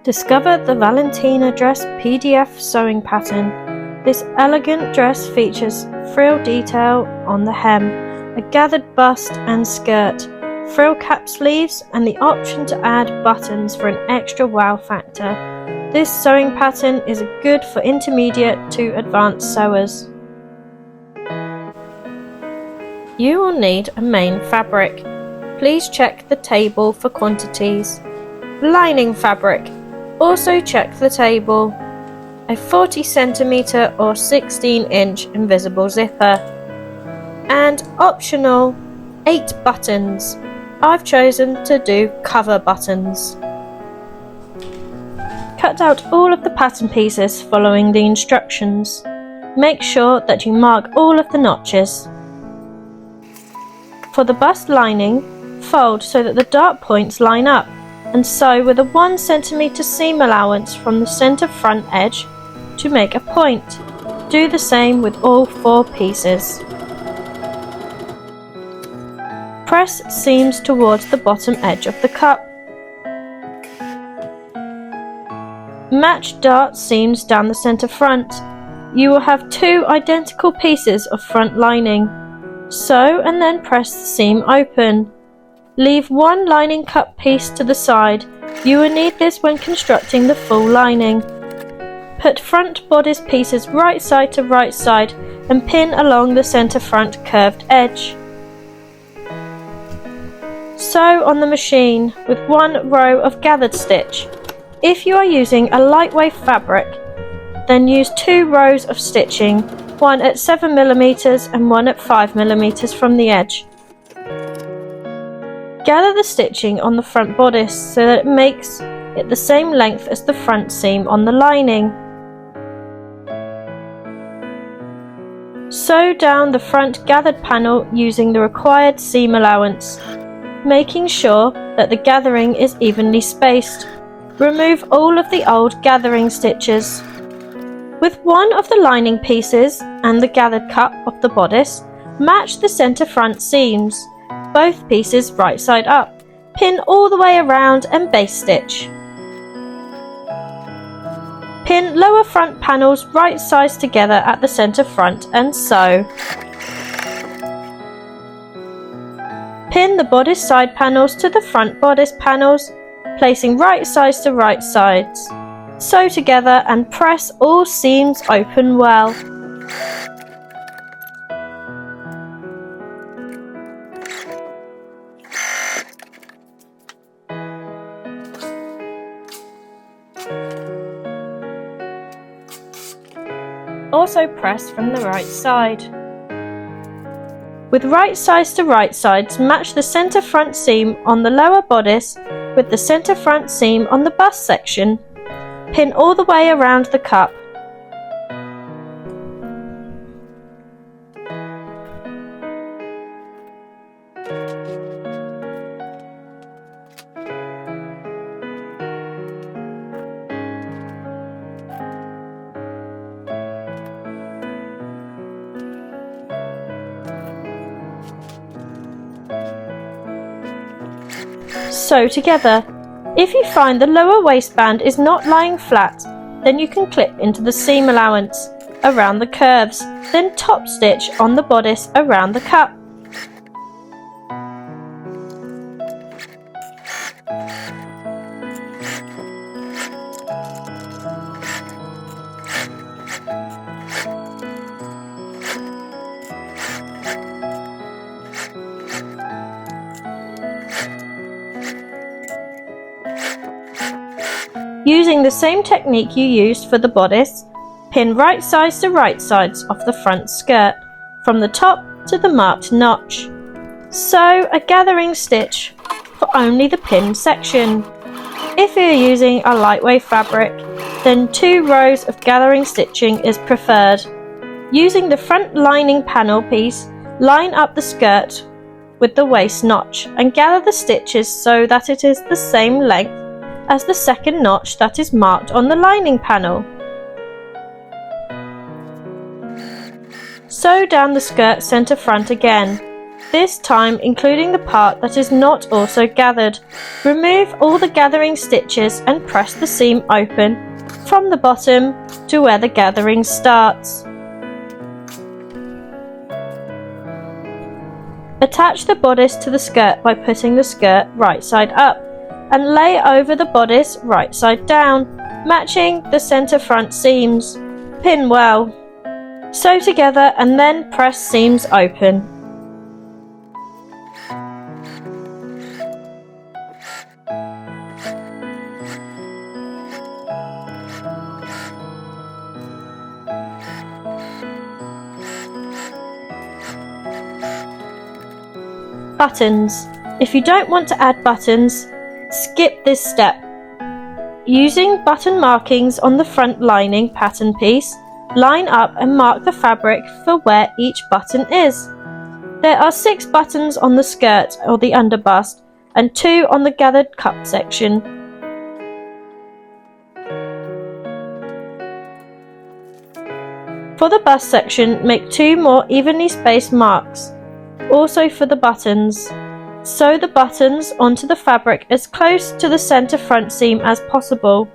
Discover the Valentina Dress PDF Sewing pattern. This elegant dress features frill detail on the hem, a gathered bust and skirt, frill cap sleeves, and the option to add buttons for an extra wow factor. This sewing pattern is good for intermediate to advanced sewers. You will need a main fabric. Please check the table for quantities. Lining fabric. Also check the table. A 40 cm or 16-inch invisible zipper. And optional 8 buttons. I've chosen to do cover buttons. Cut out all of the pattern pieces following the instructions. Make sure that you mark all of the notches. For the bust lining, fold so that the dart points line up and sew with a 1 cm seam allowance from the centre front edge to make a point. Do the same with all 4 pieces. Press seams towards the bottom edge of the cup. Match dart seams down the centre front. You will have 2 identical pieces of front lining. Sew and then press the seam open. Leave 1 lining cup piece to the side. You will need this when constructing the full lining. Put front bodice pieces right side to right side and pin along the centre front curved edge. Sew on the machine with 1 row of gathered stitch. If you are using a lightweight fabric, then use 2 rows of stitching, one at 7 mm and one at 5 mm from the edge. Gather the stitching on the front bodice so that it makes it the same length as the front seam on the lining. Sew down the front gathered panel using the required seam allowance, making sure that the gathering is evenly spaced. Remove all of the old gathering stitches. With one of the lining pieces and the gathered cup of the bodice, match the centre front seams. Both pieces right side up. Pin all the way around and base stitch. Pin lower front panels right sides together at the centre front and sew. Pin the bodice side panels to the front bodice panels, placing right sides to right sides. Sew together and press all seams open well. Also press from the right side. With right sides to right sides, match the centre front seam on the lower bodice with the centre front seam on the bust section. Pin all the way around the cup. Sew together. If you find the lower waistband is not lying flat, then you can clip into the seam allowance around the curves, then top stitch on the bodice around the cup. Using the same technique you used for the bodice, pin right sides to right sides of the front skirt, from the top to the marked notch. Sew a gathering stitch for only the pinned section. If you are using a lightweight fabric, then 2 rows of gathering stitching is preferred. Using the front lining panel piece, line up the skirt with the waist notch and gather the stitches so that it is the same length as the second notch that is marked on the lining panel. Sew down the skirt centre front again. this time including the part that is not also gathered. Remove all the gathering stitches and press the seam open from the bottom to where the gathering starts. Attach the bodice to the skirt by putting the skirt right side up and lay over the bodice right side down, matching the centre front seams. Pin well. Sew together and then press seams open. Buttons. If you don't want to add buttons, skip this step. Using button markings on the front lining pattern piece, line up and mark the fabric for where each button is. There are 6 buttons on the skirt or the underbust and 2 on the gathered cup section. For the bust section, make 2 more evenly spaced marks. Also for the buttons. Sew the buttons onto the fabric as close to the centre front seam as possible.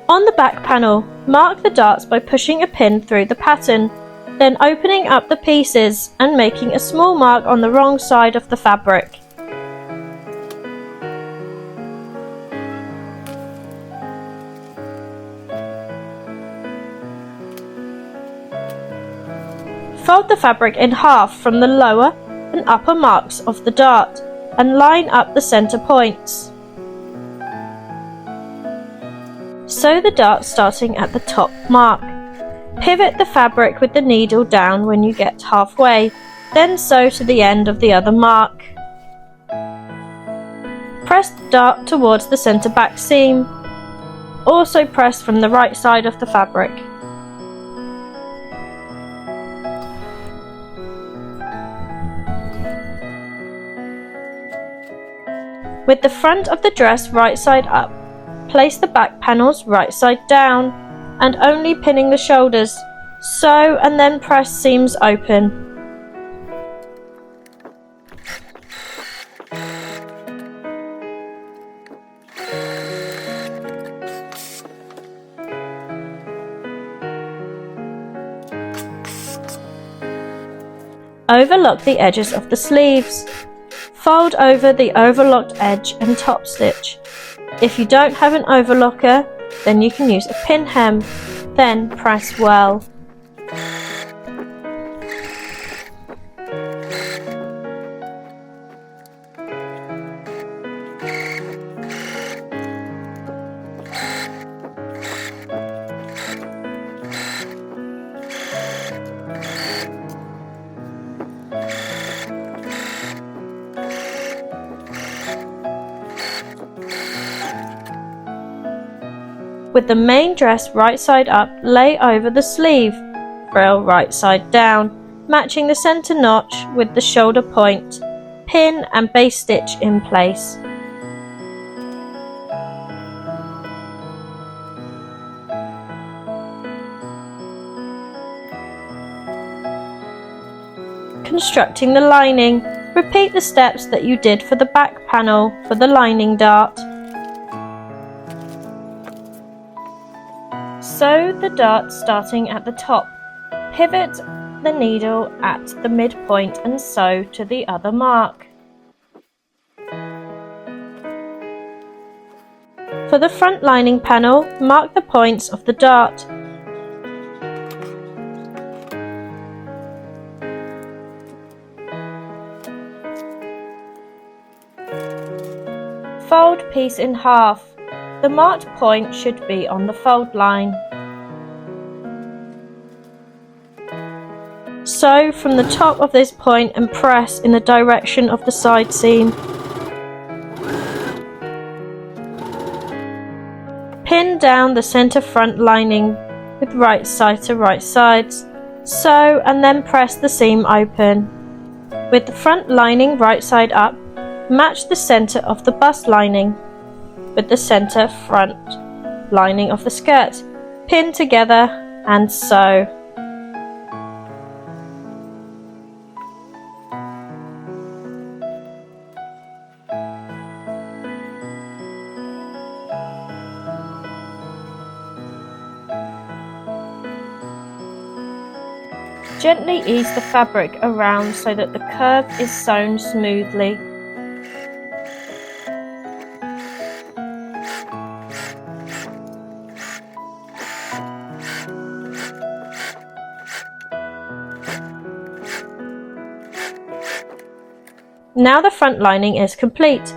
On the back panel, mark the darts by pushing a pin through the pattern, then opening up the pieces and making a small mark on the wrong side of the fabric. Fold the fabric in half from the lower and upper marks of the dart and line up the centre points. Sew the dart starting at the top mark. Pivot the fabric with the needle down when you get halfway, then sew to the end of the other mark. Press the dart towards the centre back seam. Also press from the right side of the fabric. With the front of the dress right side up, place the back panels right side down and only pinning the shoulders. Sew and then press seams open. Overlock the edges of the sleeves. Fold over the overlocked edge and top stitch. If you don't have an overlocker, then you can use a pin hem, then press well. With the main dress right side up, lay over the sleeve, frill right side down, matching the centre notch with the shoulder point, pin and base stitch in place. Constructing the lining, repeat the steps that you did for the back panel for the lining dart. Sew the dart starting at the top. Pivot the needle at the midpoint and sew to the other mark. For the front lining panel, mark the points of the dart. Fold piece in half. The marked point should be on the fold line. Sew from the top of this point and press in the direction of the side seam. Pin down the centre front lining with right side to right sides. Sew and then press the seam open. With the front lining right side up, match the centre of the bust lining with the centre front lining of the skirt. Pin together and sew. Gently ease the fabric around so that the curve is sewn smoothly. Now the front lining is complete.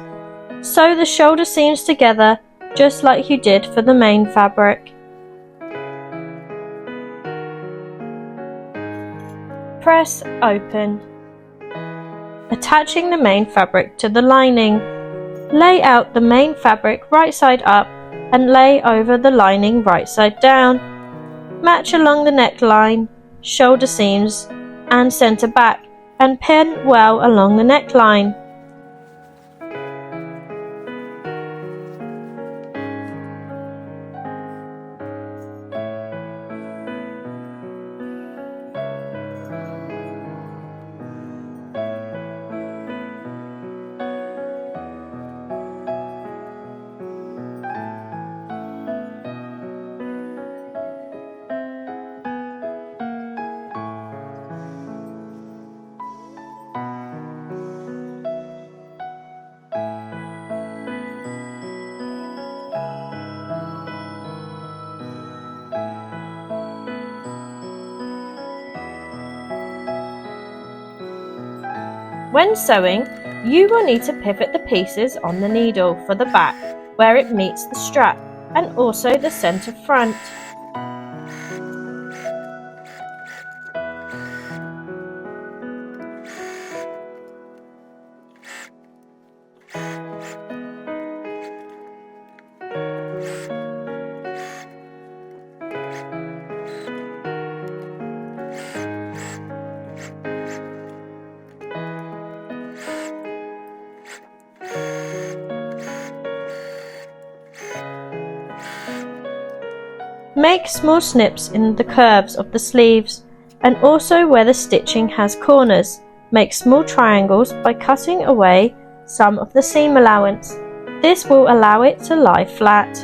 Sew the shoulder seams together just like you did for the main fabric. Press open. Attaching the main fabric to the lining. Lay out the main fabric right side up and lay over the lining right side down. Match along the neckline, shoulder seams and centre back and pin well along the neckline. When sewing, you will need to pivot the pieces on the needle for the back where it meets the strap and also the centre front. Make small snips in the curves of the sleeves and also where the stitching has corners. Make small triangles by cutting away some of the seam allowance. This will allow it to lie flat.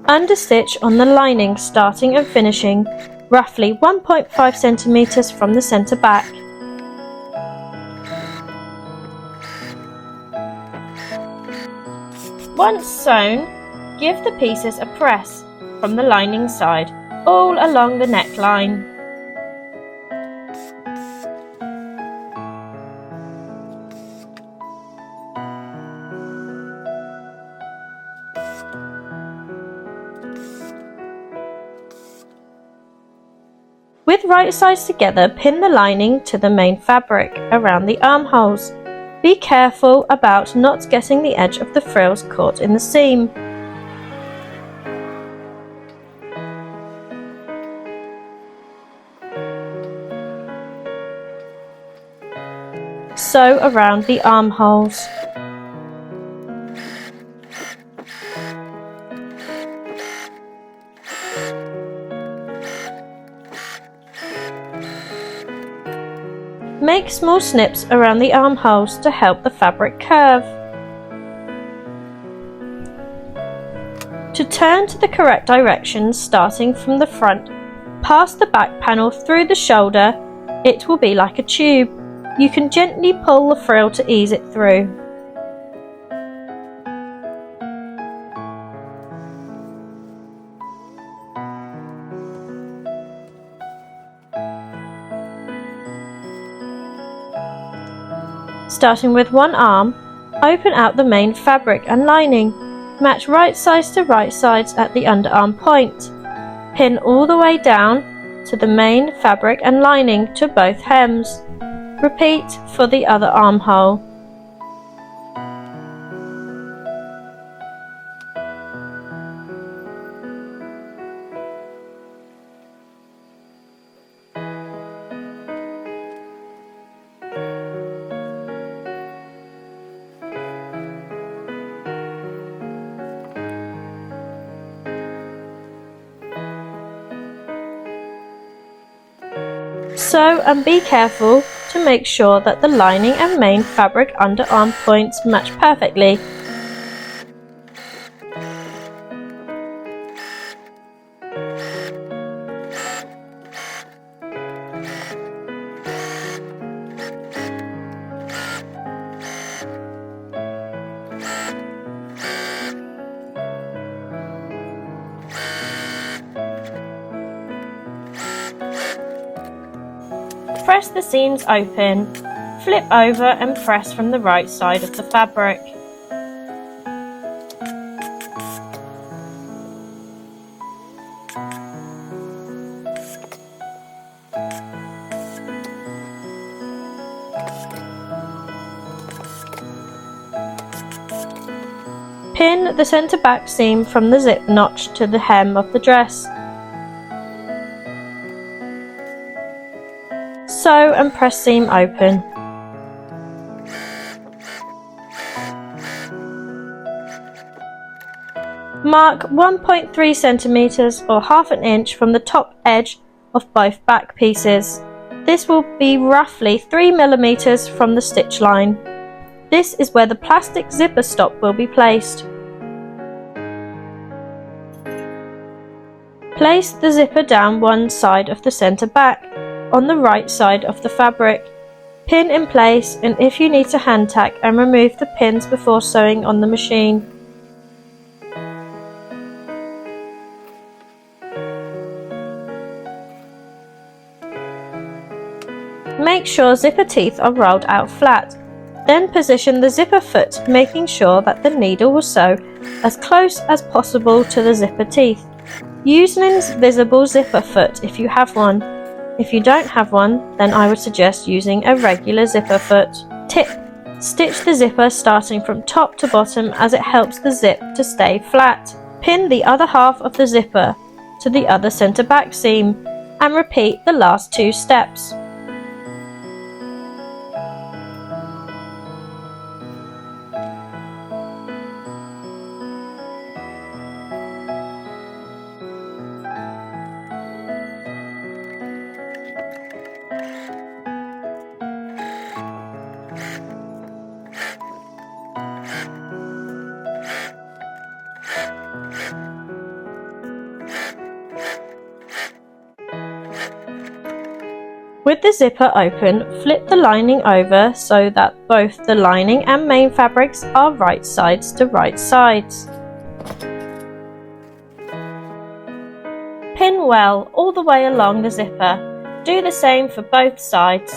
Understitch on the lining starting and finishing roughly 1.5 cm from the centre back. Once sewn, give the pieces a press from the lining side all along the neckline. With right sides together, pin the lining to the main fabric around the armholes. Be careful about not getting the edge of the frills caught in the seam. Sew around the armholes. Make small snips around the armholes to help the fabric curve. To turn to the correct direction, starting from the front, pass the back panel through the shoulder. It will be like a tube. You can gently pull the frill to ease it through. Starting with one arm, open out the main fabric and lining. Match right sides to right sides at the underarm point. Pin all the way down to the main fabric and lining to both hems. Repeat for the other armhole. Sew and be careful to make sure that the lining and main fabric underarm points match perfectly. Press the seams open, flip over and press from the right side of the fabric. Pin the centre back seam from the zip notch to the hem of the dress. Sew and press seam open. Mark 1.3 centimeters or half an inch from the top edge of both back pieces. This will be roughly 3 millimeters from the stitch line. This is where the plastic zipper stop will be placed. Place the zipper down one side of the centre back, on the right side of the fabric. Pin in place, and if you need to hand tack and remove the pins before sewing on the machine. Make sure zipper teeth are rolled out flat. Then position the zipper foot, making sure that the needle will sew as close as possible to the zipper teeth. Use an invisible zipper foot if you have one. If you don't have one, then I would suggest using a regular zipper foot. Tip: stitch the zipper starting from top to bottom as it helps the zip to stay flat. Pin the other half of the zipper to the other centre back seam and repeat the last 2 steps. With the zipper open, flip the lining over so that both the lining and main fabrics are right sides to right sides. Pin well all the way along the zipper. Do the same for both sides.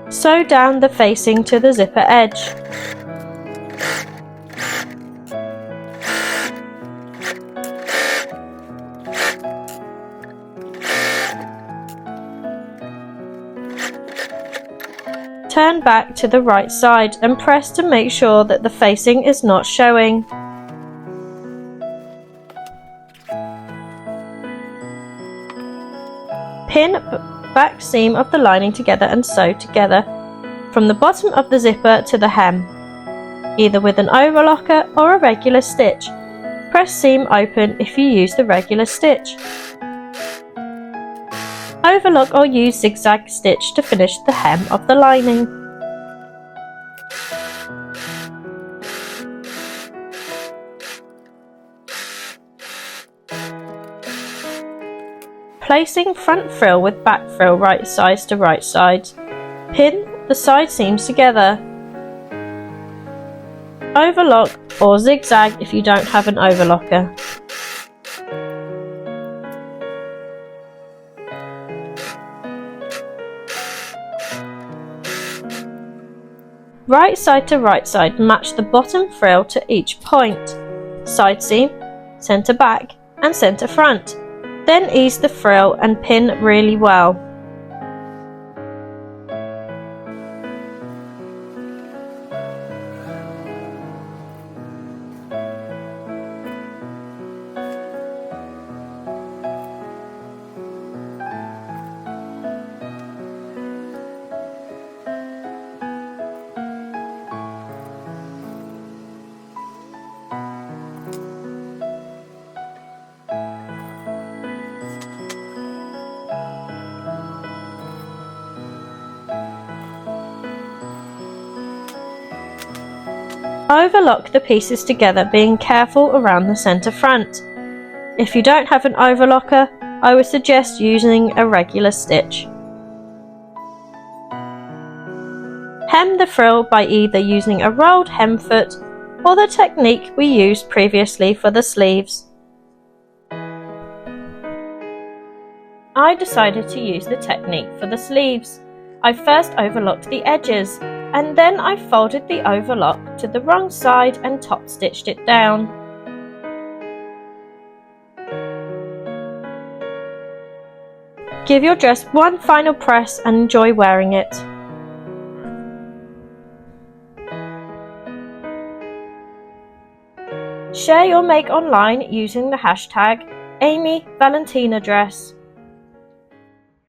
Sew down the facing to the zipper edge. Turn back to the right side and press to make sure that the facing is not showing. Pin back seam of the lining together and sew together from the bottom of the zipper to the hem, either with an overlocker or a regular stitch. Press seam open if you use the regular stitch. Overlock or use zigzag stitch to finish the hem of the lining. Placing front frill with back frill right sides to right sides. Pin the side seams together. Overlock or zigzag if you don't have an overlocker. Right side to right side, match the bottom frill to each point. Side seam, centre back and centre front. Then ease the frill and pin really well. Overlock the pieces together, being careful around the centre front. If you don't have an overlocker, I would suggest using a regular stitch. Hem the frill by either using a rolled hem foot or the technique we used previously for the sleeves. I decided to use the technique for the sleeves. I first overlocked the edges, and then I folded the overlock to the wrong side and top stitched it down. Give your dress one final press and enjoy wearing it. Share your make online using the hashtag AmyValentinaDress.